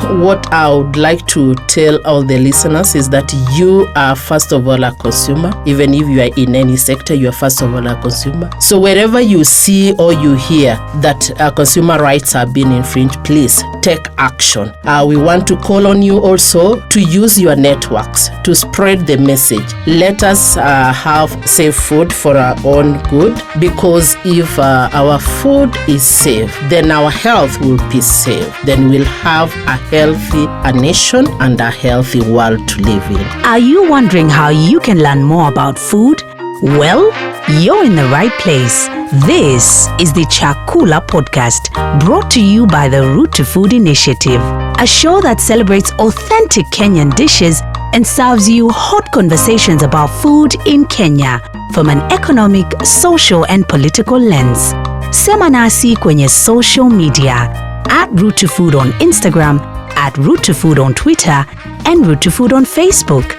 what I would like to tell all the listeners is that you are first of all a consumer. Even if you are in any sector, you are first of all a consumer. So wherever you see or you hear that consumer rights are being infringed, please take action. We want to call on you also to use your networks to spread the message. Let us have safe food for our own good, because if our food is safe, then our health will be safe. Then we'll have a healthy nation and a healthy world to live in. Are you wondering how you can learn more about food? Well, you're in the right place. This is the Chakula Podcast, brought to you by the Root to Food Initiative, a show that celebrates authentic Kenyan dishes and serves you hot conversations about food in Kenya from an economic, social and political lens. Sema nasi kwenye social media at Root to Food on Instagram, at Root to Food on Twitter, and Root to Food on Facebook.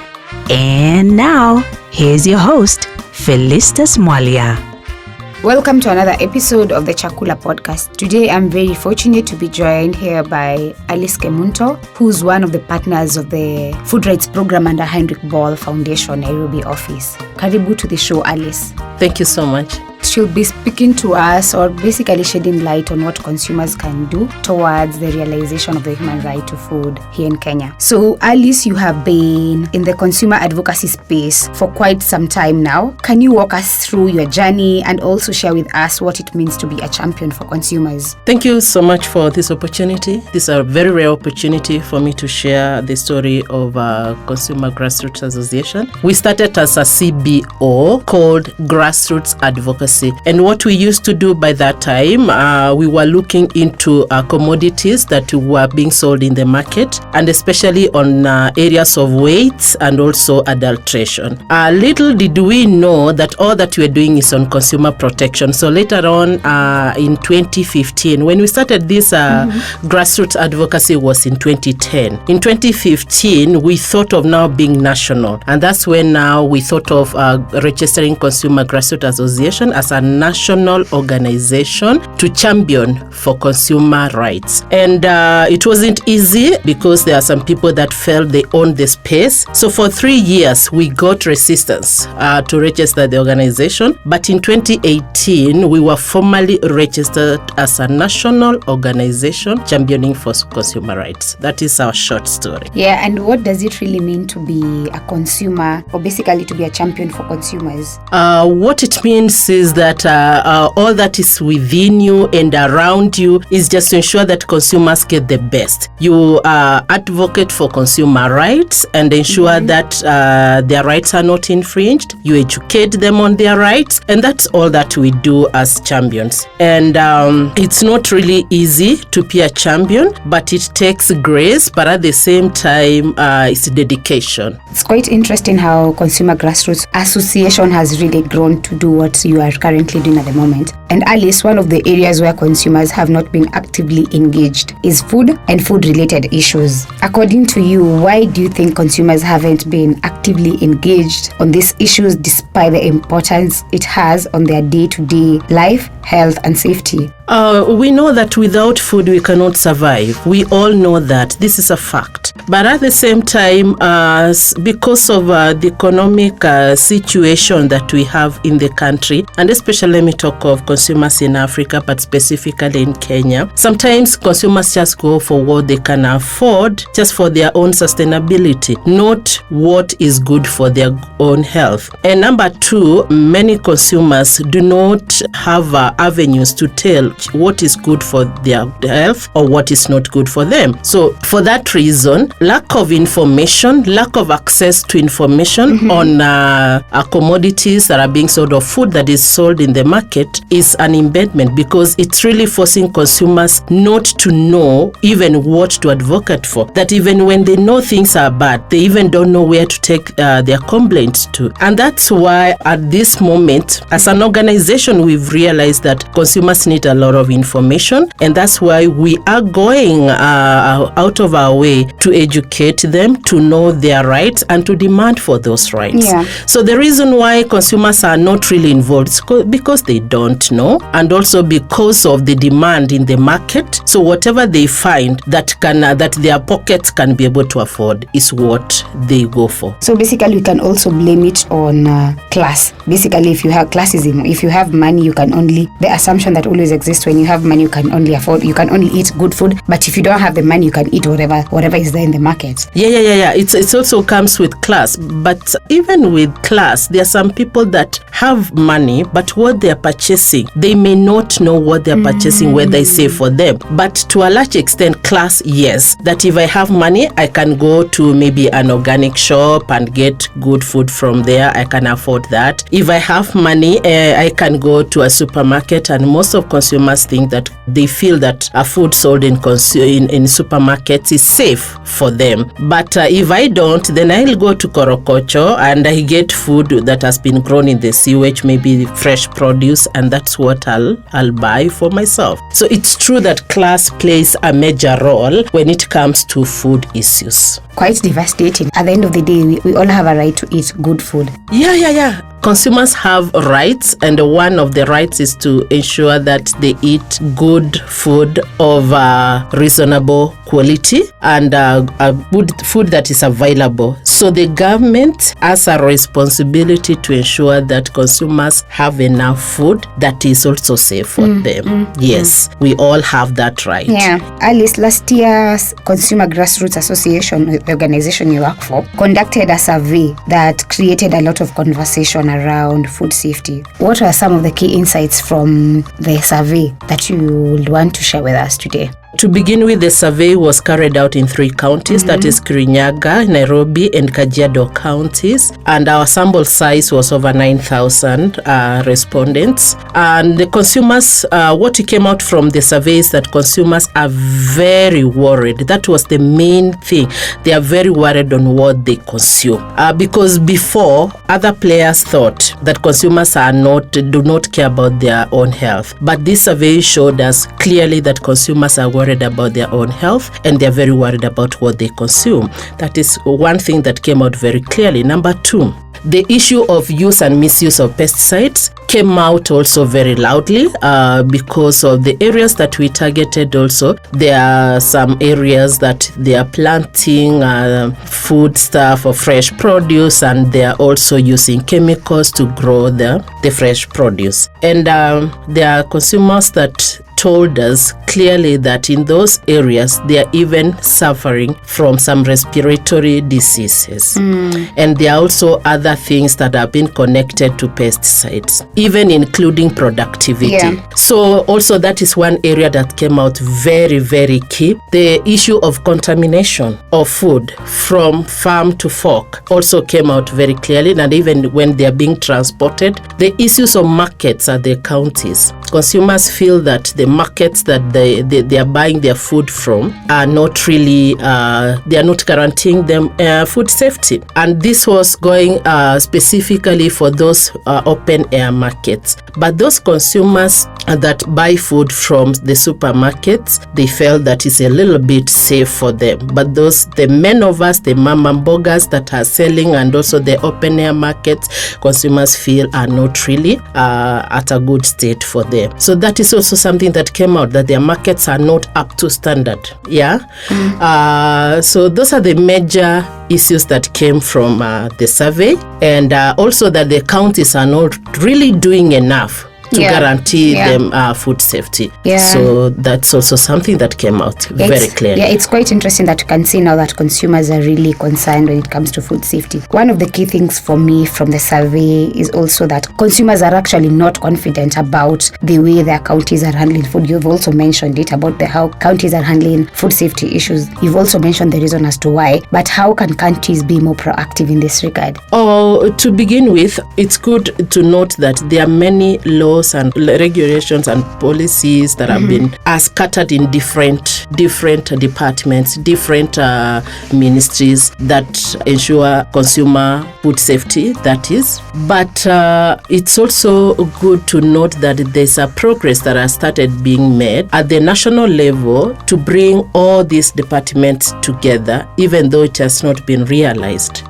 And now, here's your host, Felistas Mwalia. Welcome to another episode of the Chakula Podcast. Today, I'm very fortunate to be joined here by Alice Kemunto, who's one of the partners of the Food Rights Program under Heinrich Ball Foundation, Nairobi office. Karibu to the show, Alice. Thank you so much. She'll be speaking to us, or basically shedding light on what consumers can do towards the realization of the human right to food here in Kenya. So, Alice, you have been in the consumer advocacy space for quite some time now. Can you walk us through your journey and also share with us what it means to be a champion for consumers? Thank you so much for this opportunity. This is a very rare opportunity for me to share the story of Consumer Grassroots Association. We started as a CBO called Grassroots Advocacy. And what we used to do by that time, we were looking into commodities that were being sold in the market, and especially on areas of weights and also adulteration. Little did we know that all that we were doing is on consumer protection. So later on in 2015, when we started this grassroots advocacy was in 2010. In 2015, we thought of now being national. And that's when now we thought of registering Consumer Grassroots Association as a national organization to champion for consumer rights. And it wasn't easy because there are some people that felt they owned the space. So for 3 years, we got resistance to register the organization. But in 2018, we were formally registered as a national organization championing for consumer rights. That is our short story. Yeah, and what does it really mean to be a consumer, or basically to be a champion for consumers? What it means is that all that is within you and around you is just to ensure that consumers get the best. You advocate for consumer rights and ensure that their rights are not infringed. You educate them on their rights, and that's all that we do as champions. And it's not really easy to be a champion, but it takes grace, but at the same time, it's dedication. It's quite interesting how Consumer Grassroots Association has really grown to do what you are currently doing at the moment. And Alice, one of the areas where consumers have not been actively engaged is food and food-related issues. According to you, why do you think consumers haven't been actively engaged on these issues despite the importance it has on their day-to-day life, health, and safety? We know that without food we cannot survive. We all know that. This is a fact. But at the same time, because of the economic situation that we have in the country, and especially let me talk of consumers in Africa, but specifically in Kenya, sometimes consumers just go for what they can afford just for their own sustainability, not what is good for their own health. And number two, many consumers do not have avenues to tell what is good for their health or what is not good for them. So for that reason, lack of information, lack of access to information on commodities that are being sold or food that is sold in the market is an impediment, because it's really forcing consumers not to know even what to advocate for. That even when they know things are bad, they even don't know where to take their complaints to. And that's why at this moment, as an organization, we've realized that consumers need a lot lot of information, and that's why we are going out of our way to educate them, to know their rights, and to demand for those rights. Yeah. So the reason why consumers are not really involved is because they don't know, and also because of the demand in the market. So whatever they find that their pockets can be able to afford is what they go for. So basically, we can also blame it on class. Basically, if you have classism, if you have money, you can only, the assumption that always exists, when you have money, you can only afford, you can only eat good food. But if you don't have the money, you can eat whatever is there in the market. Yeah. It also comes with class. But even with class, there are some people that have money, but what they are purchasing, they may not know what they are purchasing, whether it's safe for them. But to a large extent, class, yes. That if I have money, I can go to maybe an organic shop and get good food from there. I can afford that. If I have money, I can go to a supermarket, and most of consumers think that they feel that a food sold in supermarkets is safe for them. But if I don't, then I'll go to Korokocho and I get food that has been grown in the sewage, maybe fresh produce, and that's what I'll buy for myself. So it's true that class plays a major role when it comes to food issues. Quite devastating. At the end of the day, we all have a right to eat good food. Yeah. Consumers have rights, and one of the rights is to ensure that they eat good food of reasonable quality and good food that is available. So the government has a responsibility to ensure that consumers have enough food that is also safe for them. Yes, we all have that right. Yeah. Alice, last year's Consumer Grassroots Association, the organization you work for, conducted a survey that created a lot of conversation around food safety. What are some of the key insights from the survey that you would want to share with us today? To begin with, the survey was carried out in 3 counties, that is Kirinyaga, Nairobi, and Kajiado counties, and our sample size was over 9,000 respondents. And the consumers, what came out from the survey is that consumers are very worried. That was the main thing. They are very worried on what they consume. Because before, other players thought that consumers do not care about their own health. But this survey showed us clearly that consumers are worried about their own health, and they're very worried about what they consume. That is one thing that came out very clearly. Number 2, the issue of use and misuse of pesticides came out also very loudly because of the areas that we targeted. Also, there are some areas that they are planting food stuff or fresh produce, and they are also using chemicals to grow the fresh produce. And there are consumers that told us clearly that in those areas they are even suffering from some respiratory diseases. And there are also other things that have been connected to pesticides, even including productivity. Yeah. So also that is one area that came out very, very key. The issue of contamination of food from farm to fork also came out very clearly, and even when they are being transported. The issues of markets at the counties. Consumers feel that the markets that they are buying their food from are not really, they are not guaranteeing them food safety. And this was going specifically for those open air markets. But those consumers that buy food from the supermarkets, they felt that it's a little bit safe for them. But the men of us, the mama mbogas that are selling, and also the open air markets, consumers feel are not really at a good state for them. So that is also something that came out, that their markets are not up to standard. Yeah. So those are the major issues that came from the survey, and also that the counties are not really doing enough to guarantee them food safety. So that's also something that came out very clearly. Yeah, it's quite interesting that you can see now that consumers are really concerned when it comes to food safety. One of the key things for me from the survey is also that consumers are actually not confident about the way their counties are handling food. You've also mentioned it about how counties are handling food safety issues. You've also mentioned the reason as to why, but how can counties be more proactive in this regard? To begin with, it's good to note that there are many laws laws and regulations and policies that have been scattered in different departments, different ministries that ensure consumer food safety, that is. But it's also good to note that there's a progress that has started being made at the national level to bring all these departments together, even though it has not been realized.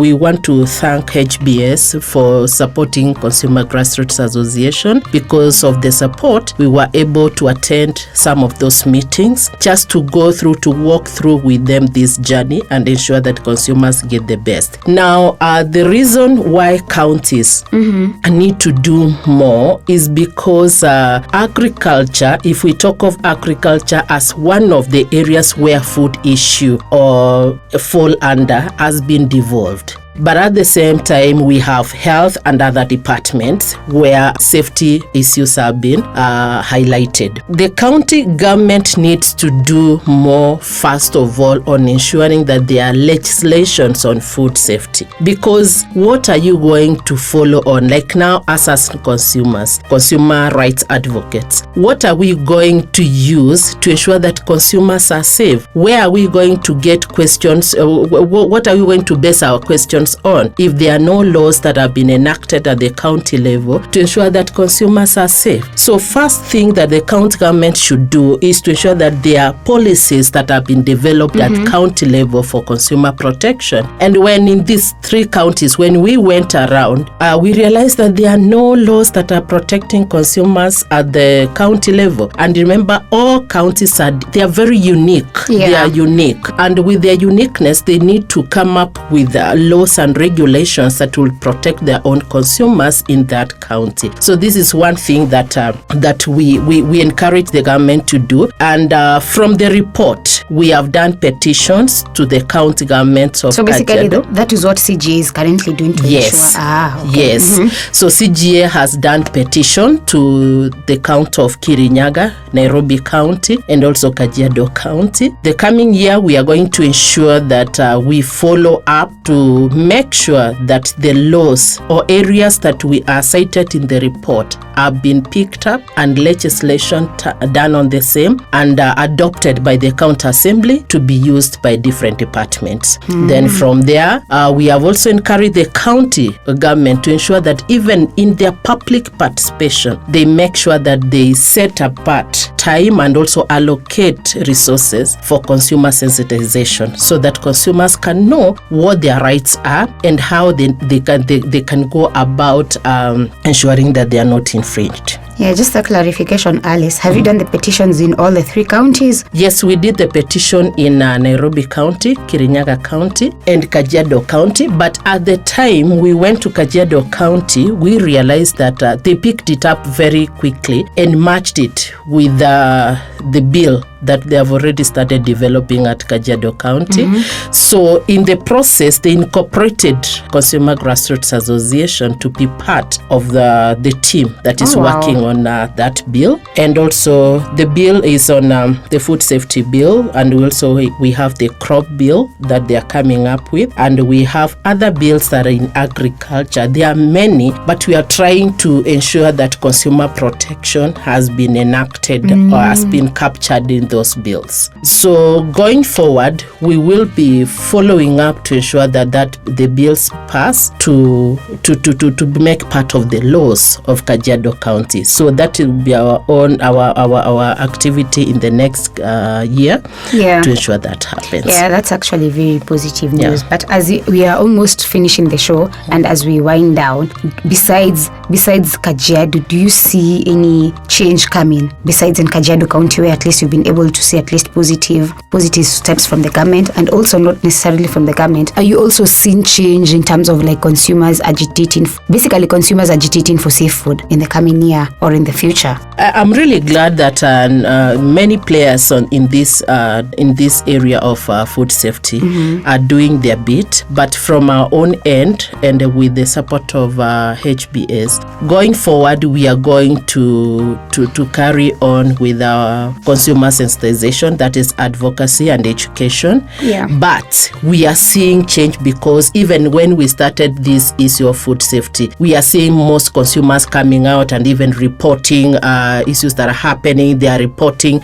We want to thank HBS for supporting Consumer Grassroots Association. Because of the support, we were able to attend some of those meetings just to walk through with them this journey and ensure that consumers get the best. Now, the reason why counties need to do more is because agriculture, if we talk of agriculture as one of the areas where food issue or fall under, has been devolved. But at the same time, we have health and other departments where safety issues have been highlighted. The county government needs to do more, first of all, on ensuring that there are legislations on food safety. Because what are you going to follow on? Like now, us as consumers, consumer rights advocates, what are we going to use to ensure that consumers are safe? Where are we going to get questions? What are we going to base our questions on if there are no laws that have been enacted at the county level to ensure that consumers are safe? So first thing that the county government should do is to ensure that there are policies that have been developed at county level for consumer protection. And when in these 3 counties, when we went around, we realized that there are no laws that are protecting consumers at the county level. And remember, all counties they are very unique. Yeah. They are unique. And with their uniqueness, they need to come up with laws and regulations that will protect their own consumers in that county. So this is one thing that we encourage the government to do. And from the report, we have done petitions to the county governments of So basically, Kajiado. that is what CGA is currently doing to ensure. Okay. Yes. So CGA has done petition to the county of Kirinyaga, Nairobi County, and also Kajiado County. The coming year, we are going to ensure that we follow up to make sure that the laws or areas that we are cited in the report have been picked up and legislation done on the same and adopted by the county assembly to be used by different departments. Then from there, we have also encouraged the county government to ensure that even in their public participation, they make sure that they set apart time and also allocate resources for consumer sensitization so that consumers can know what their rights are and how they can go about ensuring that they are not infringed. Yeah, just a clarification, Alice. Have you done the petitions in all the 3 counties? Yes, we did the petition in Nairobi County, Kirinyaga County, and Kajiado County. But at the time we went to Kajiado County, we realized that they picked it up very quickly and matched it with the bill that they have already started developing at Kajiado County. So in the process, they incorporated Consumer Grassroots Association to be part of the team that is working on that bill. And also the bill is on the food safety bill, and we have the crop bill that they are coming up with, and we have other bills that are in agriculture. There are many, but we are trying to ensure that consumer protection has been enacted or has been captured in those bills. So going forward, we will be following up to ensure that the bills pass to make part of the laws of Kajiado County. So that will be our activity in the next year to ensure that happens. Yeah, that's actually very positive news. But as we are almost finishing the show and as we wind down, besides Kajiado, do you see any change coming besides in Kajiado County, where at least you've been able to see at least positive steps from the government, and also not necessarily from the government? Are you also seeing change in terms of like consumers agitating for safe food in the coming year? or in the future? I'm really glad that many players in this area of food safety are doing their bit. But from our own end, and with the support of HBS, going forward, we are going to carry on with our consumer sensitization, that is advocacy and education. Yeah. But we are seeing change, because even when we started this issue of food safety, we are seeing most consumers coming out and even reporting issues that are happening. They are reporting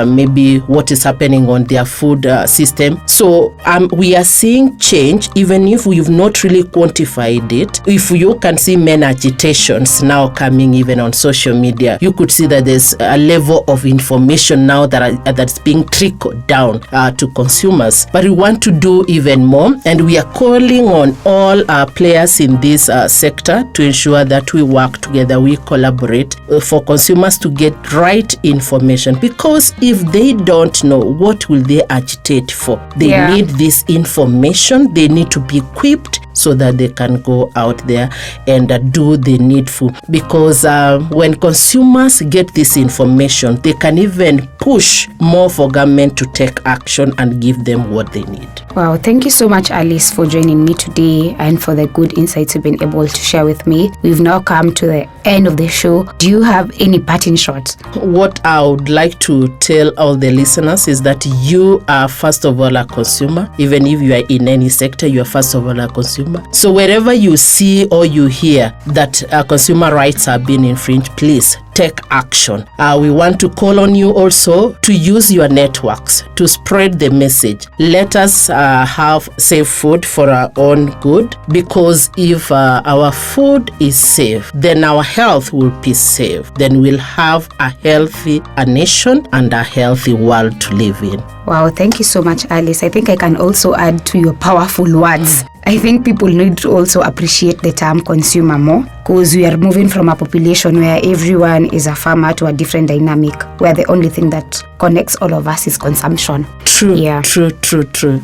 maybe what is happening on their food system. So we are seeing change, even if we've not really quantified it. If you can see many agitations now coming even on social media, you could see that there's a level of information now that's being trickled down to consumers. But we want to do even more, and we are calling on all our players in this sector to ensure that we work together, we collaborate for consumers to get right information. Because if they don't know, what will they agitate for? They need this information. They need to be equipped so that they can go out there and do the needful. Because when consumers get this information, they can even push more for government to take action and give them what they need. Wow, thank you so much, Alice, for joining me today and for the good insights you've been able to share with me. We've now come to the end of the show. Do you have any parting shots? What I would like to tell all the listeners is that you are first of all a consumer. Even if you are in any sector, you are first of all a consumer. So wherever you see or you hear that consumer rights are being infringed, please take action. We want to call on you also to use your networks to spread the message. Let us have safe food for our own good, because if our food is safe, then our health will be safe. Then we'll have a healthy nation and a healthy world to live in. Wow, thank you so much, Alice. I think I can also add to your powerful words. I think people need to also appreciate the term consumer more, because we are moving from a population where everyone is a farmer to a different dynamic, where the only thing that connects all of us is consumption. True.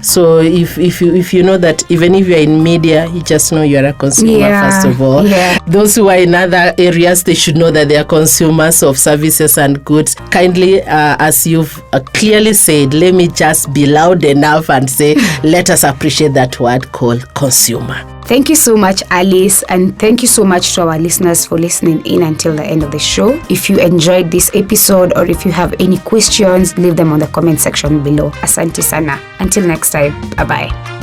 So if you know that even if you're in media, you just know you're a consumer first of all. Yeah. Those who are in other areas, they should know that they are consumers of services and goods. Kindly, as you've clearly said, let me just be loud enough and say, let us appreciate that word called consumer. Thank you so much, Alice, and thank you so much to our listeners for listening in until the end of the show. If you enjoyed this episode, or if you have any questions, leave them on the comment section below. Asante sana. Until next time, bye-bye.